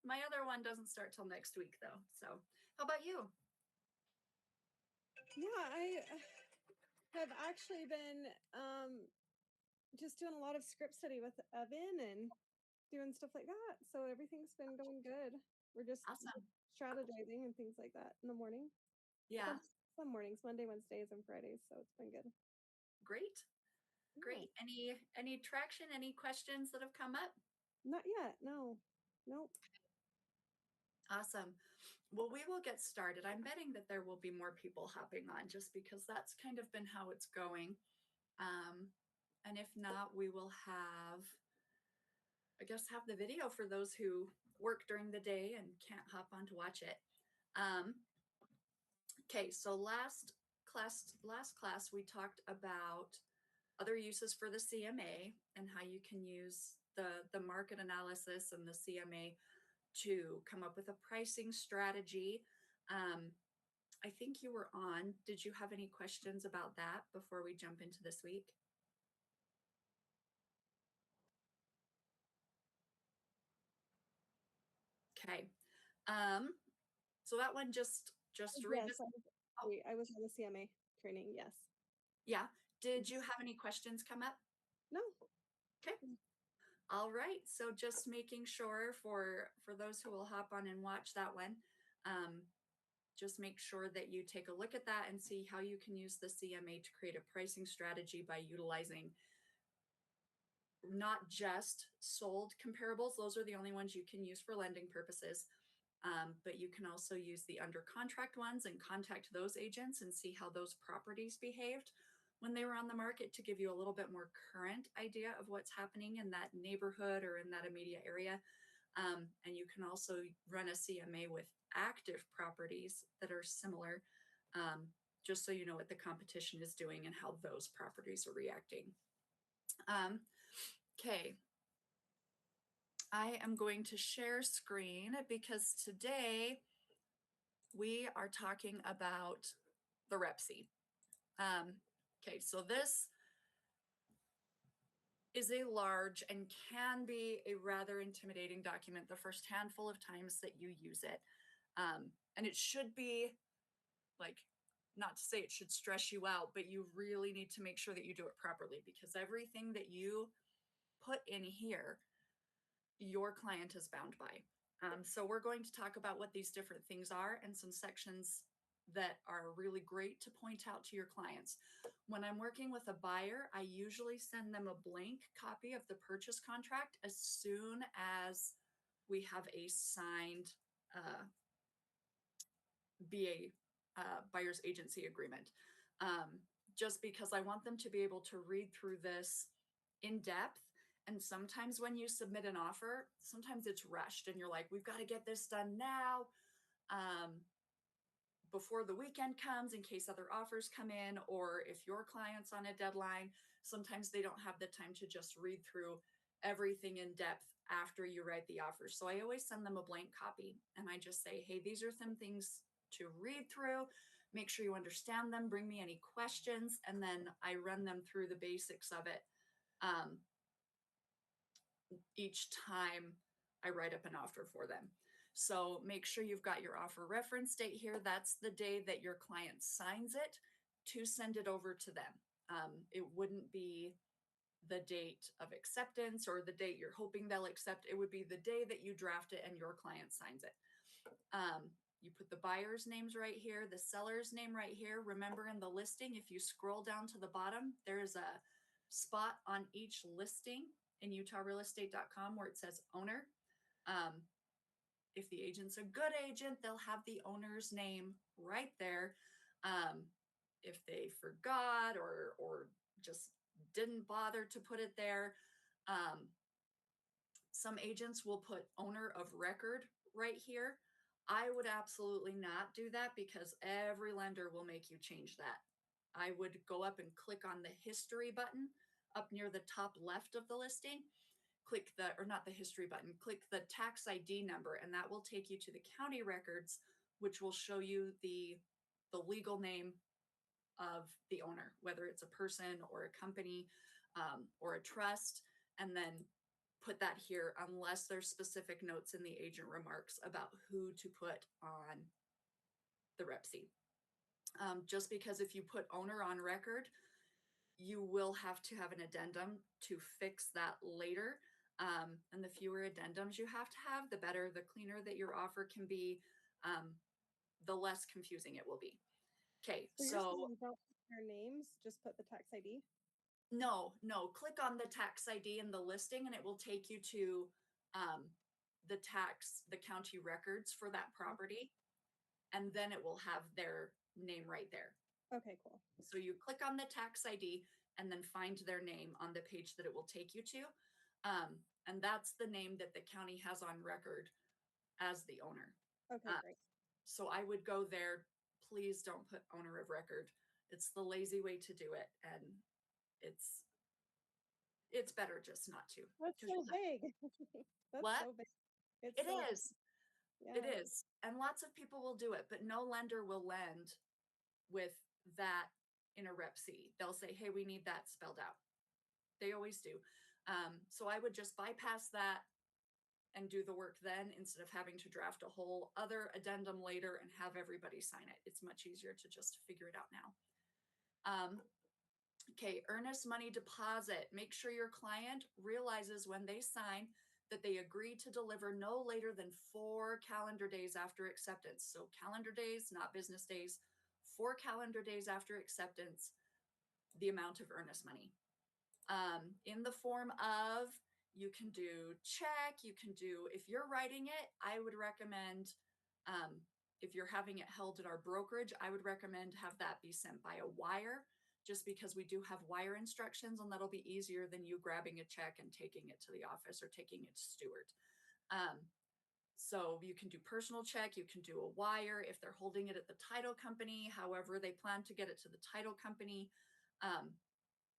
My other one doesn't start till next week though. So how about you? Yeah, I have actually been just doing a lot of script study with Evan and doing stuff like that. So everything's been going good. We're just Awesome. strategizing and things like that in the morning. Yeah. Some mornings, Monday, Wednesdays, and Fridays. So it's been good. Great. Yeah. Great. Any traction, any questions that have come up? Not yet. No. Nope. Awesome. Well, we will get started. I'm betting that there will be more people hopping on just because that's kind of been how it's going. And if not, we will have, I guess, have the video for those who work during the day and can't hop on to watch it. Okay, so last class we talked about other uses for the CMA and how you can use the market analysis and the CMA to come up with a pricing strategy. I think you were on. Did you have any questions about that before we jump into this week? Okay. So that one just Yes, revisit. Oh, I was on the CMA training. Yes. yeah. Did you have any questions come up? No. Okay. All right. So just making sure for those who will hop on and watch that one, just make sure that you take a look at that and see how you can use the CMA to create a pricing strategy by utilizing not just sold comparables. Those are the only ones you can use for lending purposes. But you can also use the under contract ones and contact those agents and see how those properties behaved when they were on the market to give you a little bit more current idea of what's happening in that neighborhood or in that immediate area. And you can also run a CMA with active properties that are similar, just so you know what the competition is doing and how those properties are reacting. Okay, I am going to share screen because today we are talking about the REPC. Okay, so this is a large and can be a rather intimidating document the first handful of times that you use it. And it should be like, not to say it should stress you out, but you really need to make sure that you do it properly because everything that you put in here, your client is bound by. So we're going to talk about what these different things are and some sections that are really great to point out to your clients. When I'm working with a buyer, I usually send them a blank copy of the purchase contract as soon as we have a signed BA, buyer's agency agreement, just because I want them to be able to read through this in depth. And sometimes when you submit an offer, sometimes it's rushed and you're like, we've got to get this done now. Before the weekend comes in case other offers come in, or if your client's on a deadline, sometimes they don't have the time to just read through everything in depth after you write the offer. So I always send them a blank copy and I just say, hey, these are some things to read through. Make sure you understand them. Bring me any questions. And then I run them through the basics of it each time I write up an offer for them. So make sure you've got your offer reference date here. That's the day that your client signs it to send it over to them. It wouldn't be the date of acceptance or the date you're hoping they'll accept. It would be the day that you draft it and your client signs it. You put the buyer's names right here, the seller's name right here. Remember in the listing, if you scroll down to the bottom, there is a spot on each listing in utahrealestate.com where it says owner. If the agent's a good agent, they'll have the owner's name right there. If they forgot or just didn't bother to put it there, some agents will put owner of record right here. I would absolutely not do that because every lender will make you change that. I would go up and click on the history button up near the top left of the listing. Click the, or not the history button, click the tax ID number, and that will take you to the county records, which will show you the legal name of the owner, whether it's a person or a company or a trust, and then put that here unless there's specific notes in the agent remarks about who to put on the REPC. Just because if you put owner on record, you will have to have an addendum to fix that later. And the fewer addendums you have to have, the better, the cleaner that your offer can be, the less confusing it will be. Okay, So you're so saying don't put their names, just put the tax ID? no, click on the tax ID in the listing and it will take you to the county records for that property. And then it will have their name right there. Okay, cool. So you click on the tax ID and then find their name on the page that it will take you to. And that's the name that the county has on record as the owner. Okay, Uh, great. So I would go there. Please don't put owner of record. It's the lazy way to do it. And it's better just not to. That's 'Cause so you'll have- big. That's What? so big. It's It so is. It yeah. is. And lots of people will do it, but no lender will lend with that in a Rep C. They'll say, hey, we need that spelled out. They always do. So I would just bypass that and do the work then instead of having to draft a whole other addendum later and have everybody sign it. It's much easier to just figure it out now. Okay, earnest money deposit. Make sure your client realizes when they sign that they agree to deliver no later than 4 calendar days after acceptance. So calendar days, not business days, 4 calendar days after acceptance, the amount of earnest money. In the form of, you can do check, you can do, if you're writing it, I would recommend, if you're having it held at our brokerage, I would recommend have that be sent by a wire, just because we do have wire instructions and that'll be easier than you grabbing a check and taking it to the office or taking it to Stewart. So you can do personal check, you can do a wire if they're holding it at the title company, however they plan to get it to the title company.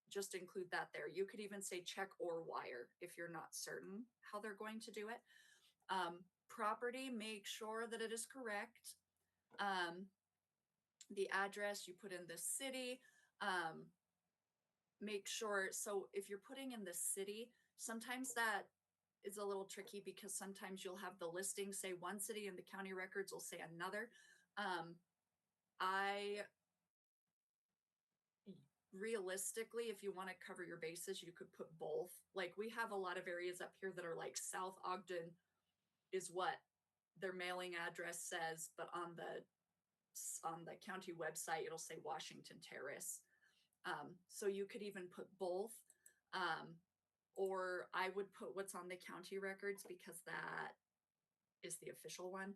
Just include that there. You could even say check or wire if you're not certain how they're going to do it. Property, make sure that it is correct. The address you put in the city. Make sure, so if you're putting in the city, sometimes that is a little tricky because sometimes you'll have the listing say one city and the county records will say another. I realistically, if you want to cover your bases, you could put both. Like we have a lot of areas up here that are like South Ogden is what their mailing address says, but on the county website it'll say Washington Terrace. So you could even put both, or I would put what's on the county records because that is the official one.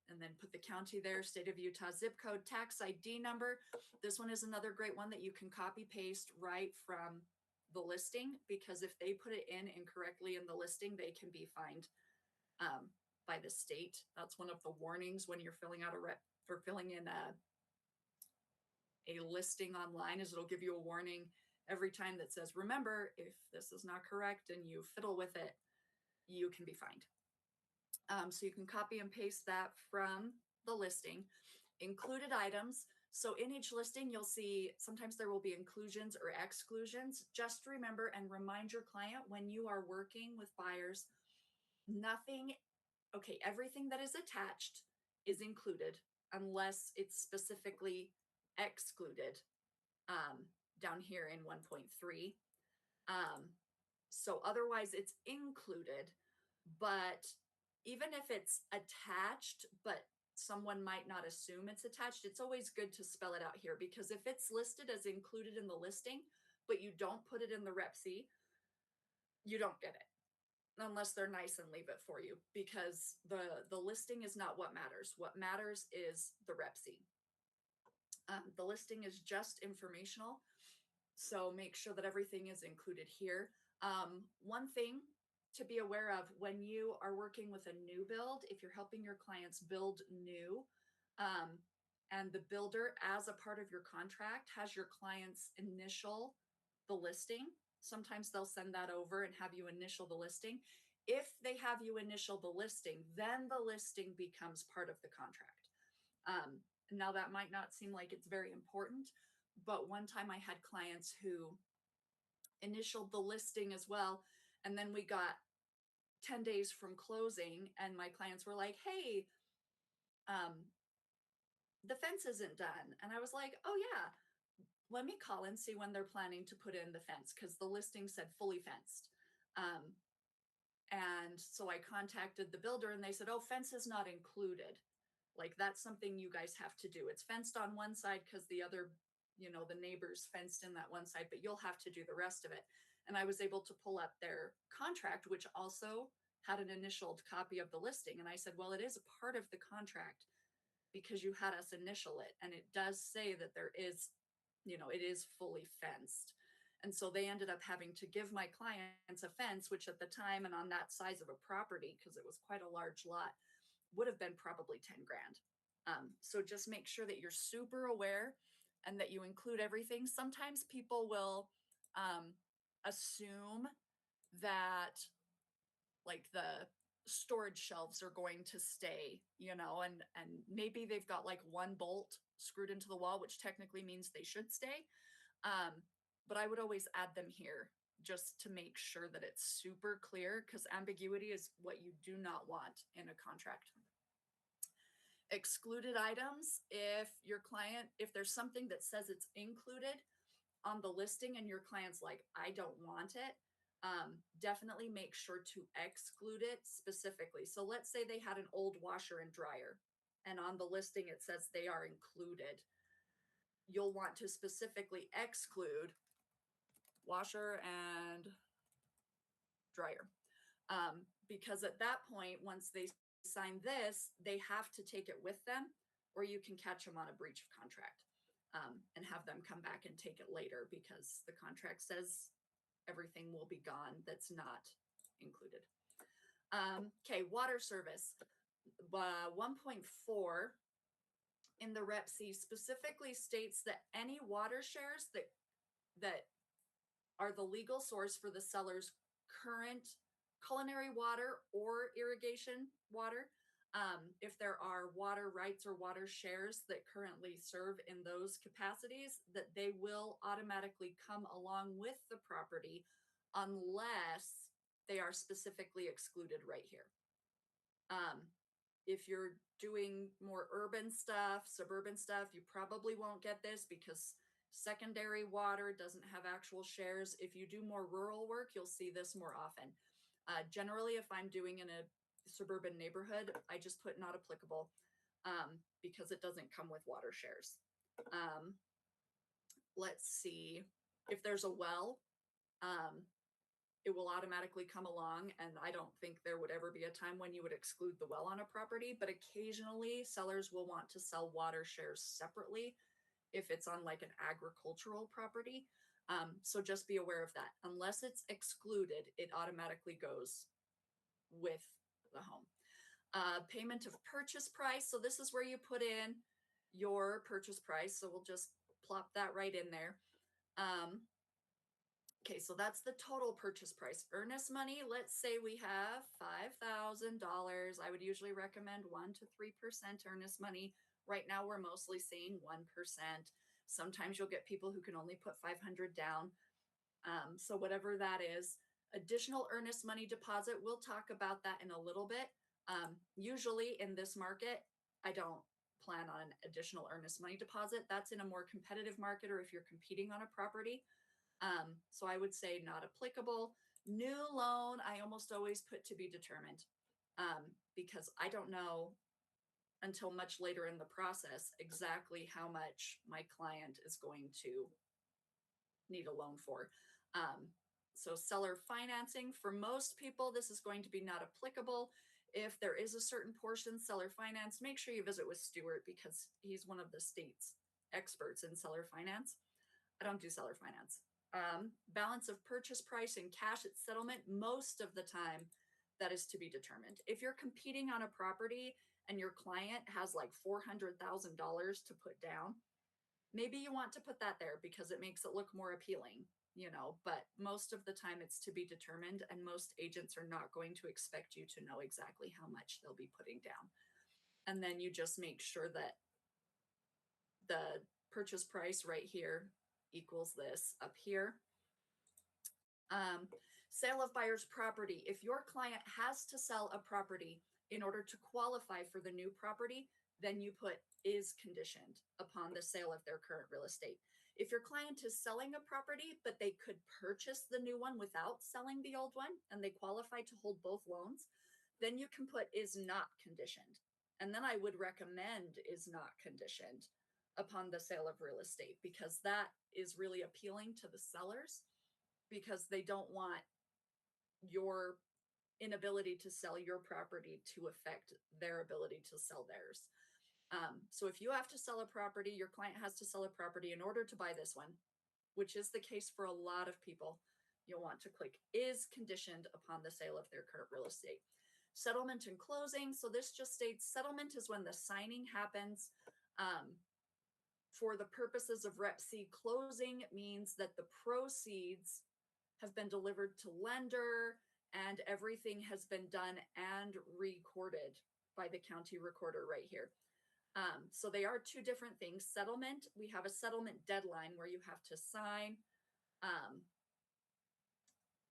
And then put the county there, state of Utah, zip code, tax ID number. This one is another great one that you can copy paste right from the listing, because if they put it in incorrectly in the listing, they can be fined by the state. That's one of the warnings when you're filling out filling in a listing online, is it'll give you a warning every time that says, remember, if this is not correct and you fiddle with it, you can be fined. So you can copy and paste that from the listing. Included items. So in each listing, you'll see sometimes there will be inclusions or exclusions. Just remember and remind your client when you are working with buyers, everything that is attached is included unless it's specifically excluded down here in 1.3. So otherwise it's included, but even if it's attached, but someone might not assume it's attached, it's always good to spell it out here, because if it's listed as included in the listing, but you don't put it in the Rep C, you don't get it unless they're nice and leave it for you, because the listing is not what matters. What matters is the Rep C. The listing is just informational, so make sure that everything is included here. One thing to be aware of when you are working with a new build, if you're helping your clients build new, and the builder as a part of your contract has your clients initial the listing, sometimes they'll send that over and have you initial the listing. If they have you initial the listing, then the listing becomes part of the contract. Now that might not seem like it's very important, but one time I had clients who initialed the listing as well, And then we got 10 days from closing and my clients were like, hey, um, the fence isn't done. And I was like, oh yeah, let me call and see when they're planning to put in the fence because the listing said fully fenced. Um, and so I contacted the builder and they said, oh, fence is not included. Like that's something you guys have to do. It's fenced on one side because the other, the neighbors fenced in that one side, but you'll have to do the rest of it. And I was able to pull up their contract, which also had an initialed copy of the listing. And I said, well, it is a part of the contract because you had us initial it. And it does say that there is, it is fully fenced. And so they ended up having to give my clients a fence, which at the time and on that size of a property, because it was quite a large lot, would have been probably 10 grand. So just make sure that you're super aware and that you include everything. Sometimes people will assume that like the storage shelves are going to stay, and maybe they've got like one bolt screwed into the wall, which technically means they should stay. Um, but I would always add them here just to make sure that it's super clear because ambiguity is what you do not want in a contract. Excluded items, if there's something that says it's included on the listing and your client's like, I don't want it, definitely make sure to exclude it specifically. So let's say they had an old washer and dryer and on the listing it says they are included. You'll want to specifically exclude washer and dryer. Because at that point, once they sign this, they have to take it with them, or you can catch them on a breach of contract and have them come back and take it later because the contract says everything will be gone that's not included. Okay, water service. 1.4 in the REPC specifically states that any water shares that are the legal source for the seller's current culinary water or irrigation water. If there are water rights or water shares that currently serve in those capacities, that they will automatically come along with the property unless they are specifically excluded right here. If you're doing more urban stuff, suburban stuff, you probably won't get this because secondary water doesn't have actual shares. If you do more rural work, you'll see this more often. Generally, if I'm doing in a suburban neighborhood, I just put not applicable because it doesn't come with water shares. Let's see. If there's a well, it will automatically come along. And I don't think there would ever be a time when you would exclude the well on a property, but occasionally sellers will want to sell water shares separately if it's on like an agricultural property. So just be aware of that. Unless it's excluded, it automatically goes with the home. Payment of purchase price. So this is where you put in your purchase price. So we'll just plop that right in there. Okay, so that's the total purchase price. Earnest money, let's say we have $5,000. I would usually recommend 1 to 3% earnest money. Right now, we're mostly seeing 1%. Sometimes you'll get people who can only put 500 down. So whatever that is, additional earnest money deposit, we'll talk about that in a little bit. Usually in this market, I don't plan on an additional earnest money deposit. That's in a more competitive market or if you're competing on a property. So I would say not applicable. New loan, I almost always put to be determined because I don't know until much later in the process exactly how much my client is going to need a loan for. So seller financing, for most people, this is going to be not applicable. If there is a certain portion seller finance, make sure you visit with Stuart because he's one of the state's experts in seller finance. I don't do seller finance. Balance of purchase price and cash at settlement, most of the time that is to be determined. If you're competing on a property and your client has like $400,000 to put down, maybe you want to put that there because it makes it look more appealing, but most of the time it's to be determined and most agents are not going to expect you to know exactly how much they'll be putting down. And then you just make sure that the purchase price right here equals this up here. Sale of buyer's property. If your client has to sell a property in order to qualify for the new property, then you put is conditioned upon the sale of their current real estate. If your client is selling a property, but they could purchase the new one without selling the old one and they qualify to hold both loans, then you can put is not conditioned. And then I would recommend is not conditioned upon the sale of real estate, because that is really appealing to the sellers, because they don't want your inability to sell your property to affect their ability to sell theirs. So if you have to sell a property, your client has to sell a property in order to buy this one, which is the case for a lot of people, you'll want to click is conditioned upon the sale of their current real estate. Settlement and closing. So this just states settlement is when the signing happens. For the purposes of REPC, closing means that the proceeds have been delivered to lender and everything has been done and recorded by the county recorder right here. So they are two different things. Settlement, we have a settlement deadline where you have to sign,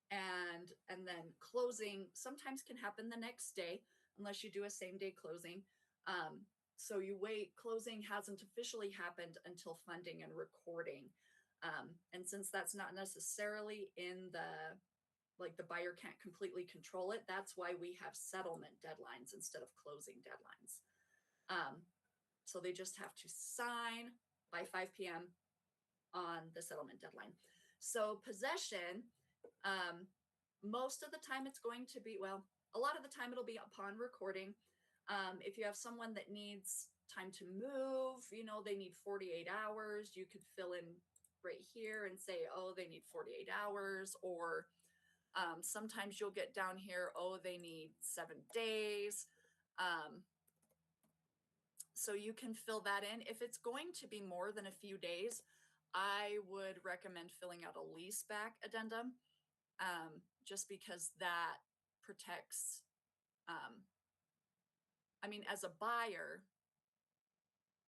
and then closing sometimes can happen the next day unless you do a same day closing. So you wait, closing hasn't officially happened until funding and recording. And since that's not necessarily in the, like, the buyer can't completely control it, that's why we have settlement deadlines instead of closing deadlines. So they just have to sign by 5 p.m. on the settlement deadline. So possession, most of the time it's going to be, well, a lot of the time it'll be upon recording. If you have someone that needs time to move, they need 48 hours, you could fill in right here and say, oh, they need 48 hours. Or sometimes you'll get down here, oh, they need 7 days. So you can fill that in. If it's going to be more than a few days, I would recommend filling out a lease back addendum, just because that protects, as a buyer,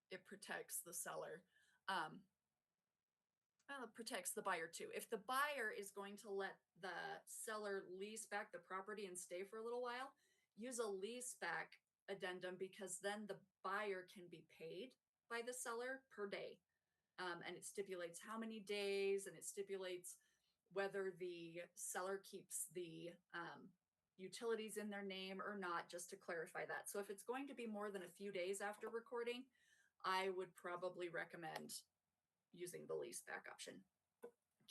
it protects the seller. Well, it protects the buyer too. If the buyer is going to let the seller lease back the property and stay for a little while, use a lease back addendum, because then the buyer can be paid by the seller per day. And it stipulates how many days, and it stipulates whether the seller keeps the utilities in their name or not, just to clarify that. So if it's going to be more than a few days after recording, I would probably recommend using the lease back option.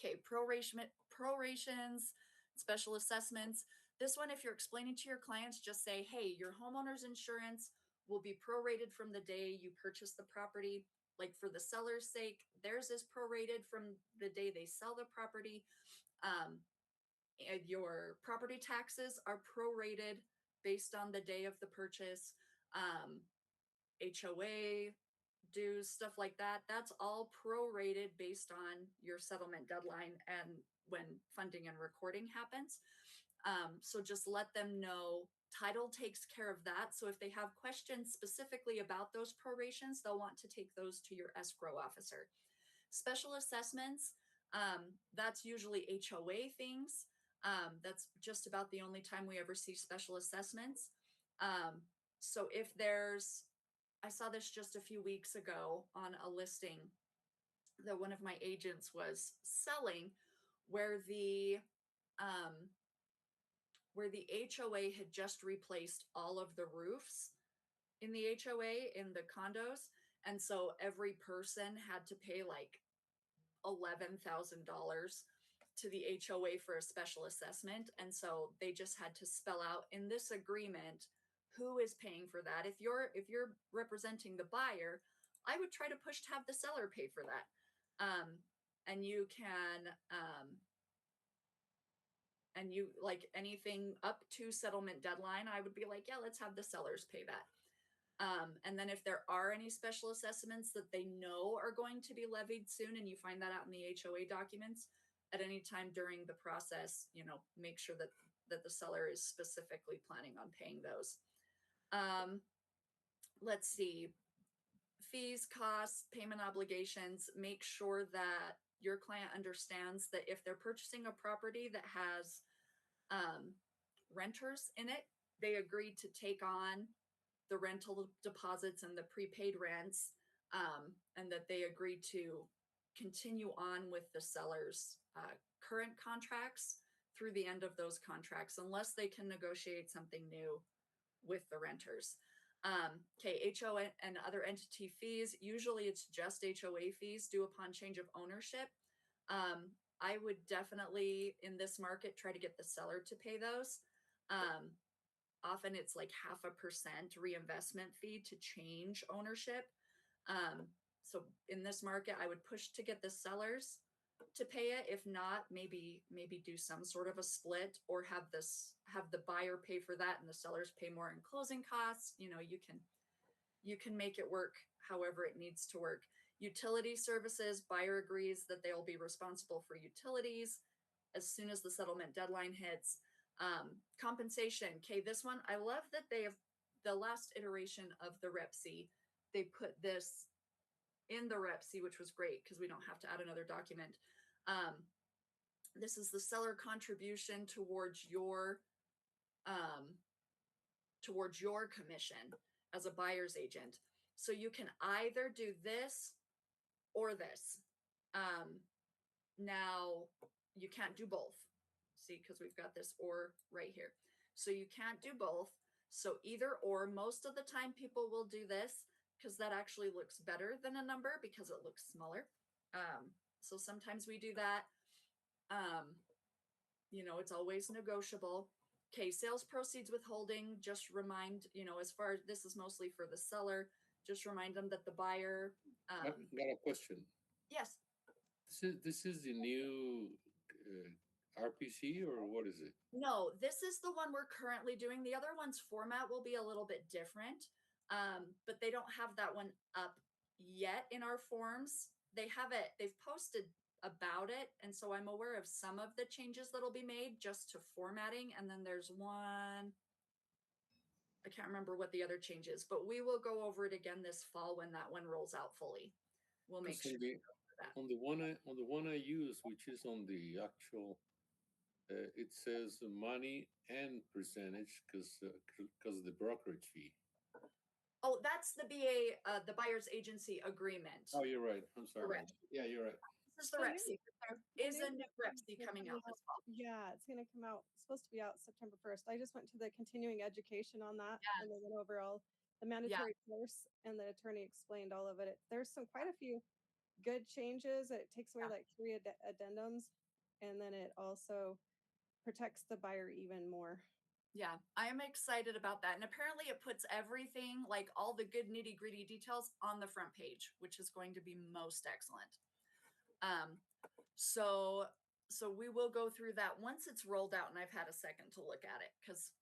Okay, prorations, special assessments. This one, if you're explaining to your clients, just say, hey, your homeowner's insurance will be prorated from the day you purchase the property. Like, for the seller's sake, theirs is prorated from the day they sell the property. And your property taxes are prorated based on the day of the purchase. HOA dues, stuff like that, that's all prorated based on your settlement deadline and when funding and recording happens. So just let them know title takes care of that. So if they have questions specifically about those prorations, they'll want to take those to your escrow officer. Special assessments, that's usually HOA things. That's just about the only time we ever see special assessments. So if there's, I saw this just a few weeks ago on a listing that one of my agents was selling, where the HOA had just replaced all of the roofs in the HOA in the condos, and so every person had to pay like $11,000 to the HOA for a special assessment. And so they just had to spell out in this agreement who is paying for that. If you're representing the buyer, I would try to push to have the seller pay for that. And you can, and you, like, anything up to settlement deadline, I would be like, yeah, let's have the sellers pay that. And then if there are any special assessments that they know are going to be levied soon, and you find that out in the HOA documents at any time during the process, make sure that the seller is specifically planning on paying those. Let's see, fees, costs, payment obligations. Make sure that your client understands that if they're purchasing a property that has um, renters in it. They agreed to take on the rental deposits and the prepaid rents, and that they agreed to continue on with the seller's current contracts through the end of those contracts, unless they can negotiate something new with the renters. Okay, HOA and other entity fees. Usually it's just HOA fees due upon change of ownership. I would definitely, in this market, try to get the seller to pay those. Um, Often it's like 0.5% reinvestment fee to change ownership. So in this market, I would push to get the sellers to pay it. If not, maybe do some sort of a split, or have the buyer pay for that and the sellers pay more in closing costs. You can make it work however it needs to work. Utility services, buyer agrees that they will be responsible for utilities as soon as the settlement deadline hits. Compensation. Okay, this one, I love that they have the last iteration of the REPC. They put this in the REPC, which was great because we don't have to add another document. This is the seller contribution um, towards your commission as a buyer's agent. So you can either do this or this. Now you can't do both. See, because we've got this or right here. So you can't do both. So either or, most of the time people will do this because that actually looks better than a number because it looks smaller. So sometimes we do that. Um, it's always negotiable. Okay, sales proceeds withholding, just remind, as far as this is mostly for the seller, just remind them that the buyer, Got a question. yes, This is the new RPC, or what is it? no, this is the one we're currently doing. The other one's format will be a little bit different, but they don't have that one up yet in our forms. They've posted about it, and so I'm aware of some of the changes that'll be made just to formatting. And then there's one, I can't remember what the other change is, but we will go over it again this fall when that one rolls out fully. We'll make Because sure we go over that. on the one I use, which is on the actual, it says money and percentage because the brokerage fee. Oh, that's the the buyer's agency agreement. Oh, you're right. I'm sorry. Correct. Yeah, you're right. This is the The REPC. new- There the is a new new REPC coming out this fall. Yeah, it's gonna come out. It's supposed to be out September 1st. I just went to the continuing education on that, and they Yes. went over all the Yeah. mandatory course, and the attorney explained all of it. There's quite a few good changes. It takes away Yeah. like three addendums, and then it also protects the buyer even more. Yeah, I am excited about that. And apparently it puts everything, like all the good nitty gritty details on the front page, which is going to be most excellent. Um, so so we will go through that once it's rolled out and I've had a second to look at it, because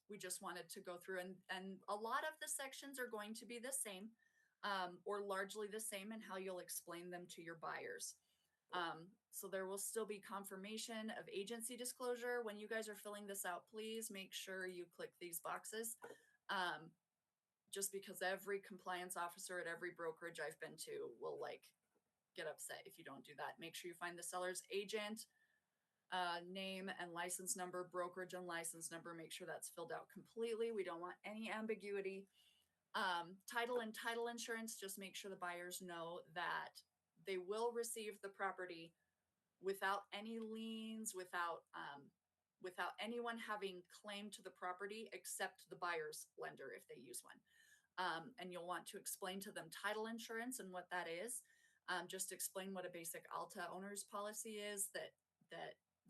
we just wanted to go through, and a lot of the sections are going to be the same, or largely the same in how you'll explain them to your buyers. So there will still be confirmation of agency disclosure. When you guys are filling this out, please make sure you click these boxes. Just because every compliance officer at every brokerage I've been to will get upset if you don't do that. Make sure you find the seller's agent, name and license number, brokerage and license number. Make sure that's filled out completely. We don't want any ambiguity. Title and title insurance, just make sure the buyers know that they will receive the property without any liens, without anyone having claim to the property except the buyer's lender if they use one. And you'll want to explain to them title insurance and what that is. Just explain what a basic Alta owner's policy is, that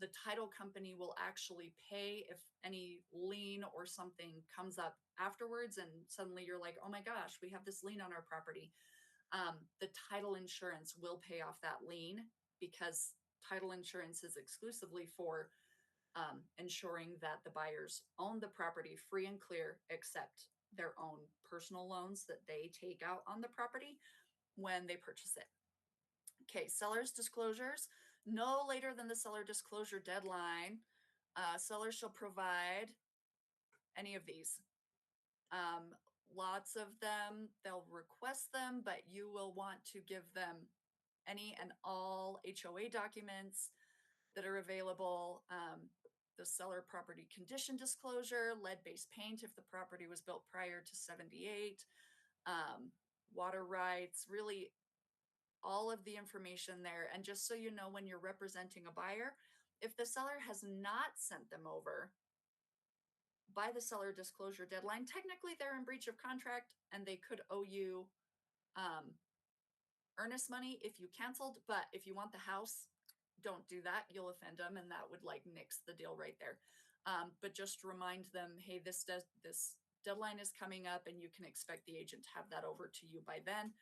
the title company will actually pay if any lien or something comes up afterwards and suddenly you're like, oh my gosh, we have this lien on our property. The title insurance will pay off that lien, because title insurance is exclusively for ensuring that the buyers own the property free and clear, except their own personal loans that they take out on the property when they purchase it. Okay, seller's disclosures. No later than the seller disclosure deadline, seller shall provide any of these. Lots of them, they'll request them, but you will want to give them any and all HOA documents that are available. the seller property condition disclosure, lead-based paint if the property was built prior to 78, water rights, really all of the information there. And just so you know, when you're representing a buyer, if the seller has not sent them over by the seller disclosure deadline, technically they're in breach of contract and they could owe you earnest money if you canceled. But if you want the house, don't do that. You'll offend them, and that would like nix the deal right there. But just remind them, hey, this deadline is coming up, and you can expect the agent to have that over to you by then.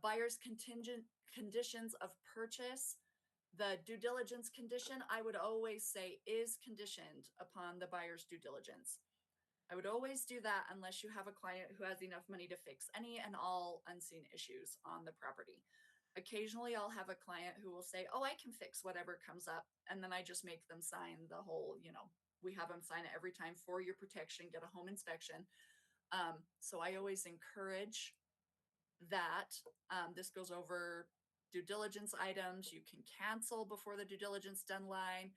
Buyer's contingent conditions of purchase. The due diligence condition, I would always say, is conditioned upon the buyer's due diligence. I would always do that unless you have a client who has enough money to fix any and all unseen issues on the property. Occasionally, I'll have a client who will say, oh, I can fix whatever comes up. And then I just make them sign the whole, we have them sign it every time for your protection, get a home inspection. So I always encourage that. This goes over due diligence items. You can cancel before the due diligence deadline.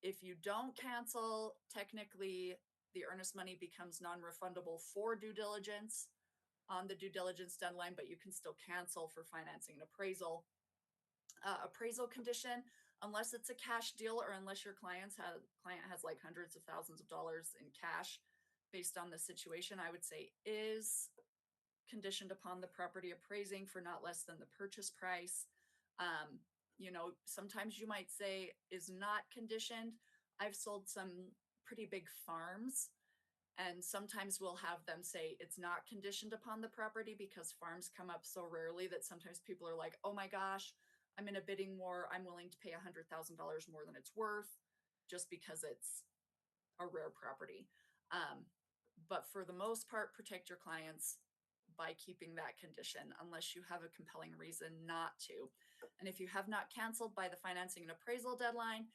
If you don't cancel, technically the earnest money becomes non-refundable for due diligence on the due diligence deadline, but you can still cancel for financing and appraisal. Appraisal condition, unless it's a cash deal or unless your client has like hundreds of thousands of dollars in cash based on the situation, I would say is conditioned upon the property appraising for not less than the purchase price. Sometimes you might say is not conditioned. I've sold some pretty big farms, and sometimes we'll have them say it's not conditioned upon the property because farms come up so rarely that sometimes people are like, oh my gosh, I'm in a bidding war. I'm willing to pay $100,000 more than it's worth just because it's a rare property. But for the most part, protect your clients by keeping that condition unless you have a compelling reason not to. And if you have not canceled by the financing and appraisal deadline,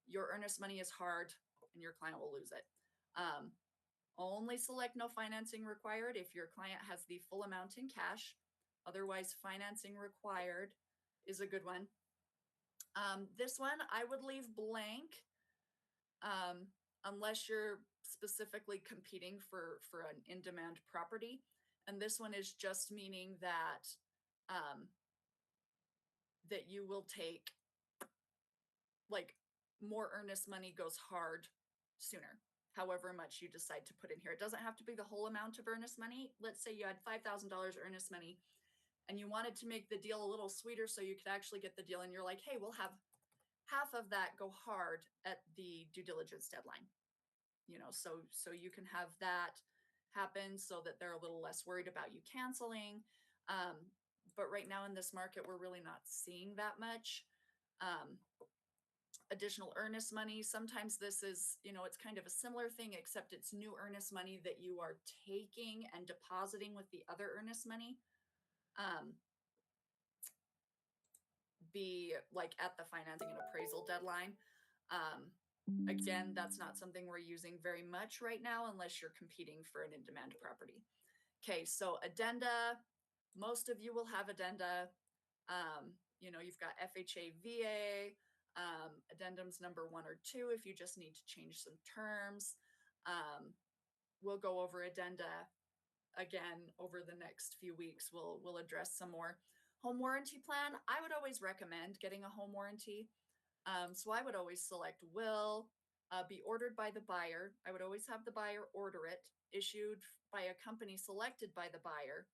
your earnest money is hard and your client will lose it. Only select no financing required if your client has the full amount in cash. Otherwise, financing required is a good one. This one I would leave blank unless you're specifically competing for an in-demand property. And this one is just meaning that that you will take like more earnest money goes hard sooner, however much you decide to put in here. It doesn't have to be the whole amount of earnest money. Let's say you had $5,000 earnest money and you wanted to make the deal a little sweeter so you could actually get the deal, and you're like, hey, we'll have half of that go hard at the due diligence deadline. So you can have that happen so that they're a little less worried about you canceling. But right now in this market, we're really not seeing that much. Additional earnest money. Sometimes this is, it's kind of a similar thing, except it's new earnest money that you are taking and depositing with the other earnest money. Be like at the financing and appraisal deadline. Again, that's not something we're using very much right now unless you're competing for an in-demand property. Okay, so addenda. Most of you will have addenda. You've got FHA, VA, addendums number 1 or 2 if you just need to change some terms. We'll go over addenda again over the next few weeks. We'll address some more. Home warranty plan. I would always recommend getting a home warranty. So I would always select will be ordered by the buyer. I would always have the buyer order it, issued by a company selected by the buyer,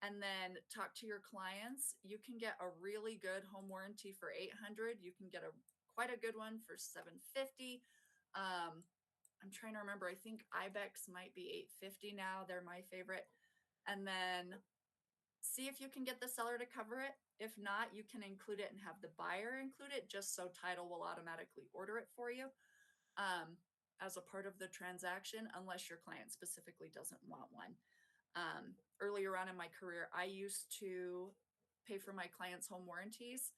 and then talk to your clients. You can get a really good home warranty for $800. You can get quite a good one for $750. I'm trying to remember. I think Ibex might be $850 now. They're my favorite. And then see if you can get the seller to cover it. If not, you can include it and have the buyer include it just so title will automatically order it for you as a part of the transaction, unless your client specifically doesn't want one. Earlier on in my career, I used to pay for my clients' home warranties.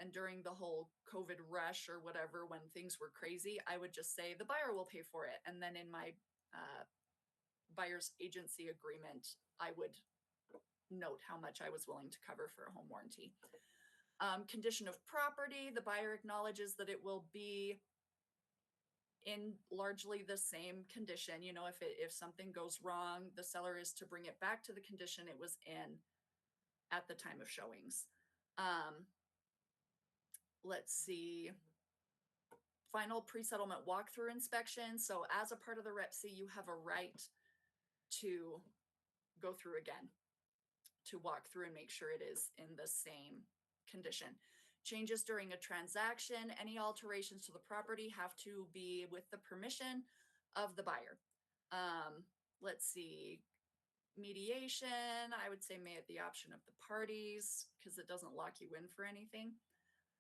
And during the whole COVID rush or whatever, when things were crazy, I would just say the buyer will pay for it. And then in my buyer's agency agreement, I would note how much I was willing to cover for a home warranty. Condition of property, the buyer acknowledges that it will be in largely the same condition. You know, if something goes wrong, the seller is to bring it back to the condition it was in at the time of showings. Let's see. Final pre-settlement walkthrough inspection. So as a part of the REPC, you have a right to go through again, to walk through and make sure it is in the same condition. Changes during a transaction, any alterations to the property have to be with the permission of the buyer. Let's see, mediation, I would say may at the option of the parties because it doesn't lock you in for anything.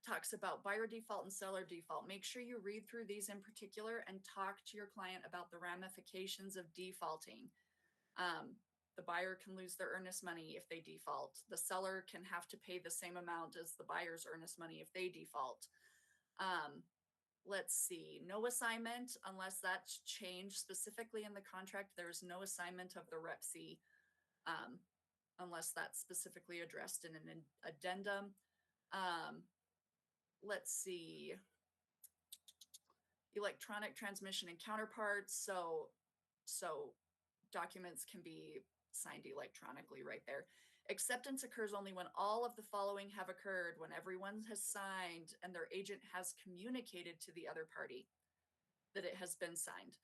Talks about buyer default and seller default. Make sure you read through these in particular and talk to your client about the ramifications of defaulting. The buyer can lose their earnest money if they default. The seller can have to pay the same amount as the buyer's earnest money if they default. Let's see, no assignment unless that's changed specifically in the contract. There's no assignment of the REPC unless that's specifically addressed in an addendum. Let's see, electronic transmission and counterparts. So documents can be signed electronically right there. Acceptance occurs only when all of the following have occurred: when everyone has signed and their agent has communicated to the other party that it has been signed.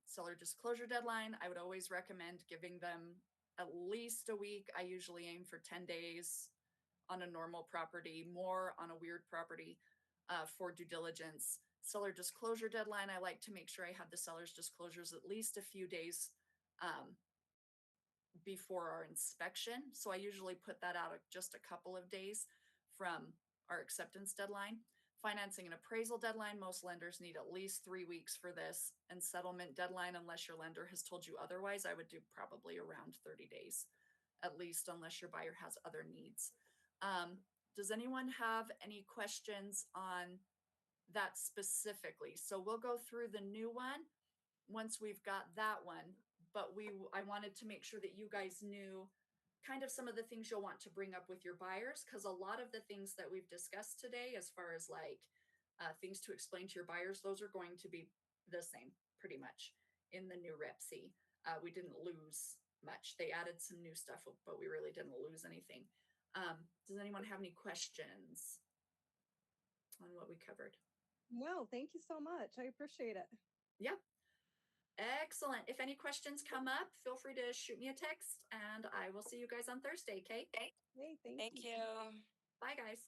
Seller disclosure deadline, I would always recommend giving them at least a week. I usually aim for 10 days on a normal property, more on a weird property for due diligence. Seller disclosure deadline, I like to make sure I have the seller's disclosures at least a few days before our inspection. So I usually put that out just a couple of days from our acceptance deadline. Financing and appraisal deadline, most lenders need at least 3 weeks for this. And settlement deadline, unless your lender has told you otherwise, I would do probably around 30 days, at least, unless your buyer has other needs. Does anyone have any questions on that specifically? So we'll go through the new one once we've got that one, but I wanted to make sure that you guys knew kind of some of the things you'll want to bring up with your buyers, because a lot of the things that we've discussed today, as far as like things to explain to your buyers, those are going to be the same pretty much in the new REPC. We didn't lose much. They added some new stuff, but we really didn't lose anything. Does anyone have any questions on what we covered? No, thank you so much. I appreciate it. Yeah. Excellent. If any questions come up, feel free to shoot me a text and I will see you guys on Thursday. Okay. Hey, thank Thank you. you. Bye, guys.